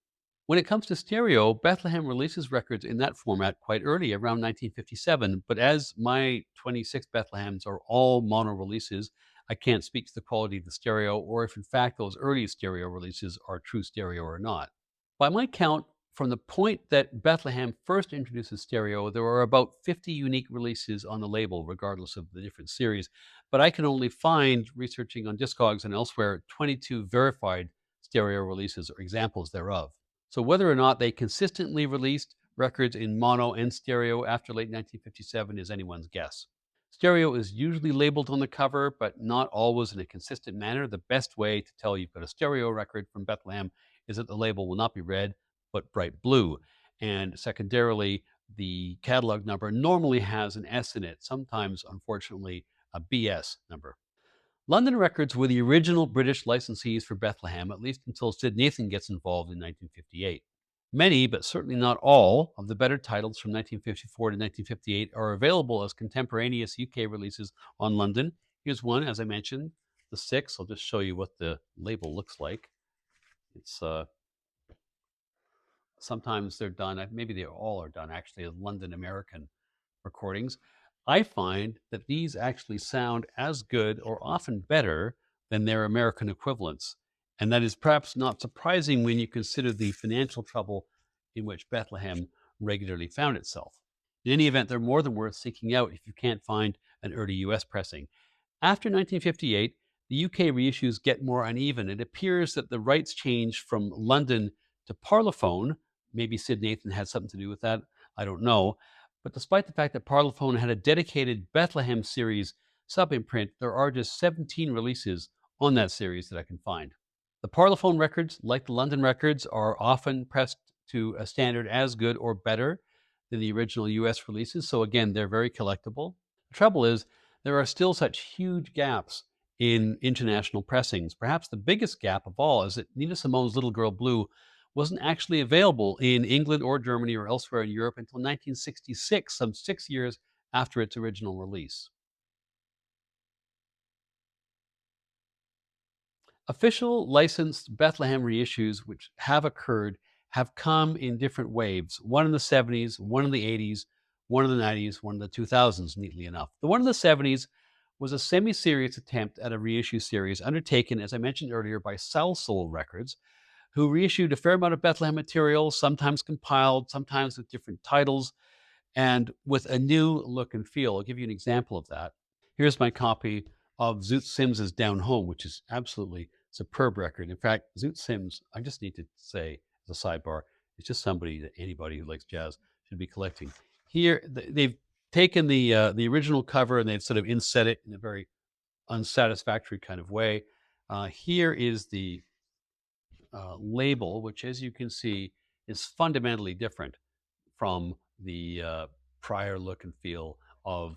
When it comes to stereo, Bethlehem releases records in that format quite early, around 1957, but as my 26 Bethlehems are all mono releases, I can't speak to the quality of the stereo or if in fact those early stereo releases are true stereo or not. By my count, From the point that Bethlehem first introduces stereo, there are about 50 unique releases on the label, regardless of the different series. But I can only find, researching on Discogs and elsewhere, 22 verified stereo releases or examples thereof. So whether or not they consistently released records in mono and stereo after late 1957 is anyone's guess. Stereo is usually labeled on the cover, but not always in a consistent manner. The best way to tell you've got a stereo record from Bethlehem is that the label will not be red, but bright blue. And secondarily, the catalog number normally has an S in it, sometimes, unfortunately, a BS number. London Records were the original British licensees for Bethlehem, at least until Sid Nathan gets involved in 1958. Many, but certainly not all, of the better titles from 1954 to 1958 are available as contemporaneous UK releases on London. Here's one, as I mentioned, the 6. I'll just show you what the label looks like. It's sometimes they're done, maybe they all are done actually, as London American recordings. I find that these actually sound as good or often better than their American equivalents. And that is perhaps not surprising when you consider the financial trouble in which Bethlehem regularly found itself. In any event, they're more than worth seeking out if you can't find an early US pressing. After 1958, the UK reissues get more uneven. It appears that the rights changed from London to Parlophone. Maybe Sid Nathan had something to do with that. I don't know. But despite the fact that Parlophone had a dedicated Bethlehem series sub-imprint, there are just 17 releases on that series that I can find. The Parlophone records, like the London records, are often pressed to a standard as good or better than the original US releases, so again, they're very collectible. The trouble is, there are still such huge gaps in international pressings. Perhaps the biggest gap of all is that Nina Simone's Little Girl Blue wasn't actually available in England or Germany or elsewhere in Europe until 1966, some 6 years after its original release. Official licensed Bethlehem reissues, which have occurred, have come in different waves. One in the 70s, one in the 80s, one in the 90s, one in the 2000s, neatly enough. The one in the 70s was a semi-serious attempt at a reissue series undertaken, as I mentioned earlier, by Salsoul Records, who reissued a fair amount of Bethlehem material, sometimes compiled, sometimes with different titles, and with a new look and feel. I'll give you an example of that. Here's my copy of Zoot Sims's Down Home, which is absolutely superb record. In fact, Zoot Sims, I just need to say as a sidebar, it's just somebody that anybody who likes jazz should be collecting. Here, they've taken the original cover and they've sort of inset it in a very unsatisfactory kind of way. Here is the label, which, as you can see, is fundamentally different from the prior look and feel of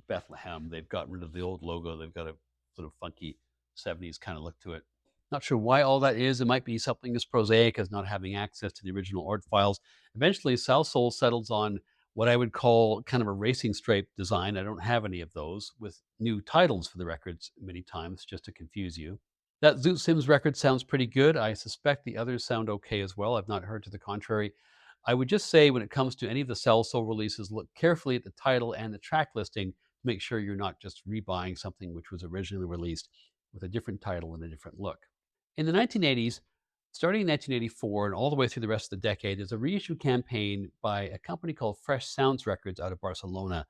Bethlehem. They've gotten rid of the old logo. They've got a sort of funky 70s kind of look to it. Not sure why all that is. It might be something as prosaic as not having access to the original ORD files. Eventually, Salsoul settles on what I would call kind of a racing stripe design. I don't have any of those, with new titles for the records many times, just to confuse you. That Zoot Sims record sounds pretty good. I suspect the others sound okay as well. I've not heard to the contrary. I would just say when it comes to any of the Salsoul releases, look carefully at the title and the track listing to make sure you're not just rebuying something which was originally released with a different title and a different look. In the 1980s, starting in 1984 and all the way through the rest of the decade, there's a reissue campaign by a company called Fresh Sounds Records out of Barcelona.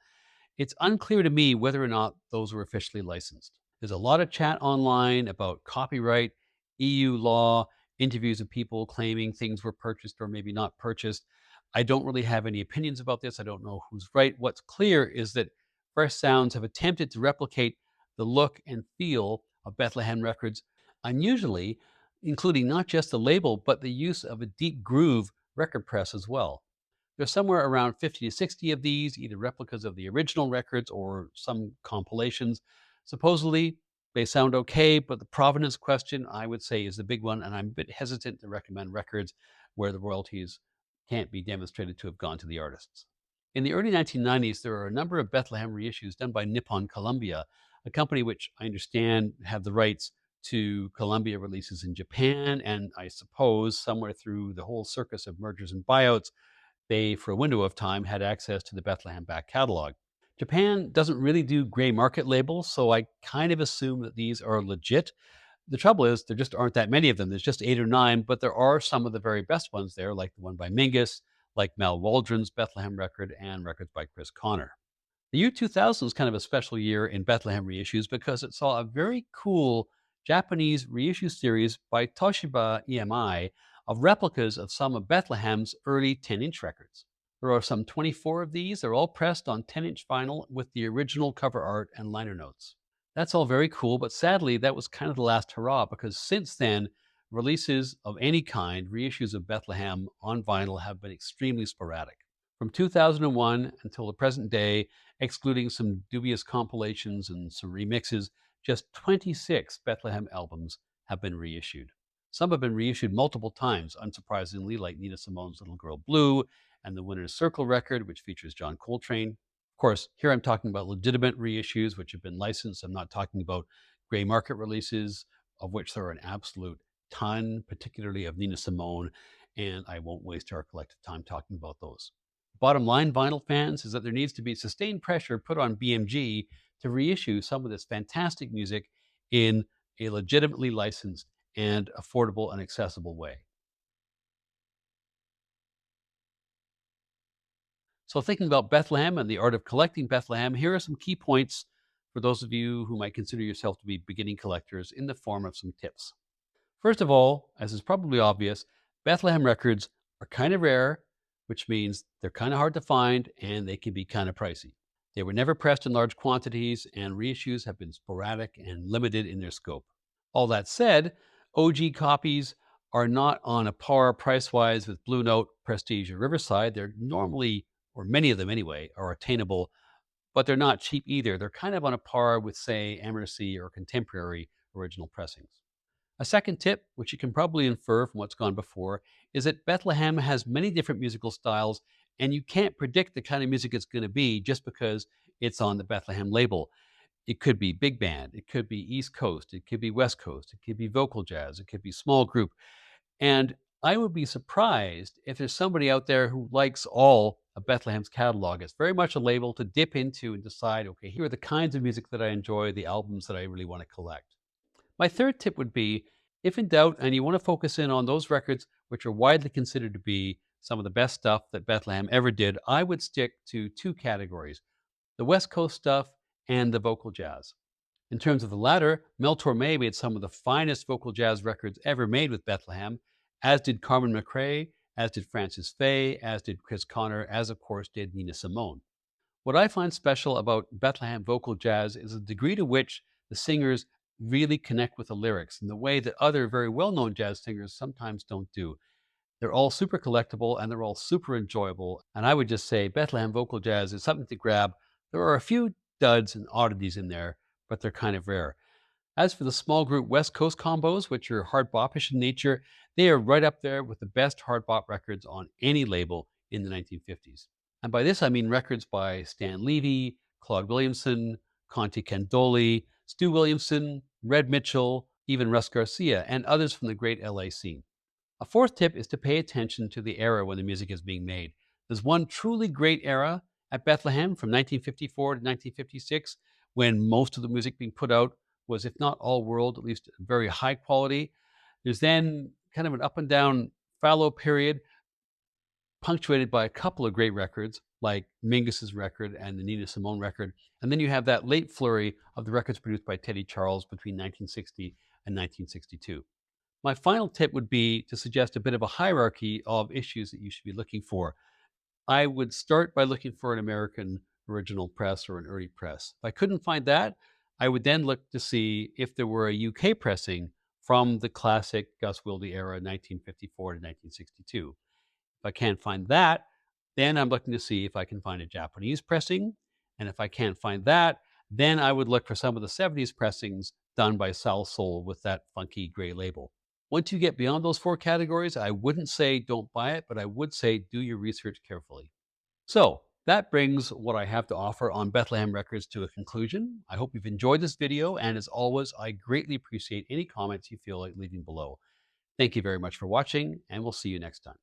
It's unclear to me whether or not those were officially licensed. There's a lot of chat online about copyright, EU law, interviews of people claiming things were purchased or maybe not purchased. I don't really have any opinions about this. I don't know who's right. What's clear is that Fresh Sounds have attempted to replicate the look and feel of Bethlehem Records, unusually, including not just the label, but the use of a deep groove record press as well. There's somewhere around 50 to 60 of these, either replicas of the original records or some compilations. Supposedly, they sound okay, but the provenance question, I would say, is the big one, and I'm a bit hesitant to recommend records where the royalties can't be demonstrated to have gone to the artists. In the early 1990s, there are a number of Bethlehem reissues done by Nippon Columbia, a company which I understand have the rights to Columbia releases in Japan, and I suppose somewhere through the whole circus of mergers and buyouts, they, for a window of time, had access to the Bethlehem back catalog. Japan doesn't really do gray market labels, so I kind of assume that these are legit. The trouble is there just aren't that many of them. There's just 8 or 9, but there are some of the very best ones there, like the one by Mingus, like Mal Waldron's Bethlehem record, and records by Chris Connor. The year 2000 was kind of a special year in Bethlehem reissues because it saw a very cool Japanese reissue series by Toshiba EMI of replicas of some of Bethlehem's early 10-inch records. There are some 24 of these. They're all pressed on 10-inch vinyl with the original cover art and liner notes. That's all very cool, but sadly, that was kind of the last hurrah because since then, releases of any kind, reissues of Bethlehem on vinyl, have been extremely sporadic. From 2001 until the present day, excluding some dubious compilations and some remixes, just 26 Bethlehem albums have been reissued. Some have been reissued multiple times, unsurprisingly, like Nina Simone's Little Girl Blue and the Winner's Circle record, which features John Coltrane. Of course, here I'm talking about legitimate reissues, which have been licensed. I'm not talking about gray market releases, of which there are an absolute ton, particularly of Nina Simone, and I won't waste our collective time talking about those. Bottom line, vinyl fans, is that there needs to be sustained pressure put on BMG to reissue some of this fantastic music in a legitimately licensed and affordable and accessible way. So, thinking about Bethlehem and the art of collecting Bethlehem, here are some key points for those of you who might consider yourself to be beginning collectors in the form of some tips. First of all, as is probably obvious, Bethlehem records are kind of rare, which means they're kind of hard to find and they can be kind of pricey. They were never pressed in large quantities, and reissues have been sporadic and limited in their scope. All that said, OG copies are not on a par price wise with Blue Note, Prestige, or Riverside. They're normally, or many of them anyway, are attainable, but they're not cheap either. They're kind of on a par with, say, Amnesty or contemporary original pressings. A second tip, which you can probably infer from what's gone before, is that Bethlehem has many different musical styles, and you can't predict the kind of music it's going to be just because it's on the Bethlehem label. It could be big band, it could be East Coast, it could be West Coast, it could be vocal jazz, it could be small group. And I would be surprised if there's somebody out there who likes all of Bethlehem's catalog. It's very much a label to dip into and decide, okay, here are the kinds of music that I enjoy, the albums that I really want to collect. My third tip would be, if in doubt and you want to focus in on those records which are widely considered to be some of the best stuff that Bethlehem ever did, I would stick to two categories: the West Coast stuff and the vocal jazz. In terms of the latter, Mel Torme made some of the finest vocal jazz records ever made with Bethlehem, as did Carmen McRae, as did Francis Faye, as did Chris Connor, as of course did Nina Simone. What I find special about Bethlehem vocal jazz is the degree to which the singers really connect with the lyrics in the way that other very well-known jazz singers sometimes don't do. They're all super collectible and they're all super enjoyable. And I would just say Bethlehem vocal jazz is something to grab. There are a few duds and oddities in there, but they're kind of rare. As for the small group West Coast combos, which are hard bopish in nature, they are right up there with the best hard bop records on any label in the 1950s. And by this, I mean records by Stan Levy, Claude Williamson, Conte Candoli, Stu Williamson, Red Mitchell, even Russ Garcia, and others from the great LA scene. A fourth tip is to pay attention to the era when the music is being made. There's one truly great era at Bethlehem from 1954 to 1956, when most of the music being put out was, if not all world, at least very high quality. There's then kind of an up and down fallow period, punctuated by a couple of great records like Mingus's record and the Nina Simone record. And then you have that late flurry of the records produced by Teddy Charles between 1960 and 1962. My final tip would be to suggest a bit of a hierarchy of issues that you should be looking for. I would start by looking for an American original press or an early press. If I couldn't find that, I would then look to see if there were a UK pressing from the classic Gus Wildi era, 1954 to 1962. If I can't find that, then I'm looking to see if I can find a Japanese pressing. And if I can't find that, then I would look for some of the 70s pressings done by Sal Soul with that funky gray label. Once you get beyond those four categories, I wouldn't say don't buy it, but I would say do your research carefully. So that brings what I have to offer on Bethlehem Records to a conclusion. I hope you've enjoyed this video, and as always, I greatly appreciate any comments you feel like leaving below. Thank you very much for watching, and we'll see you next time.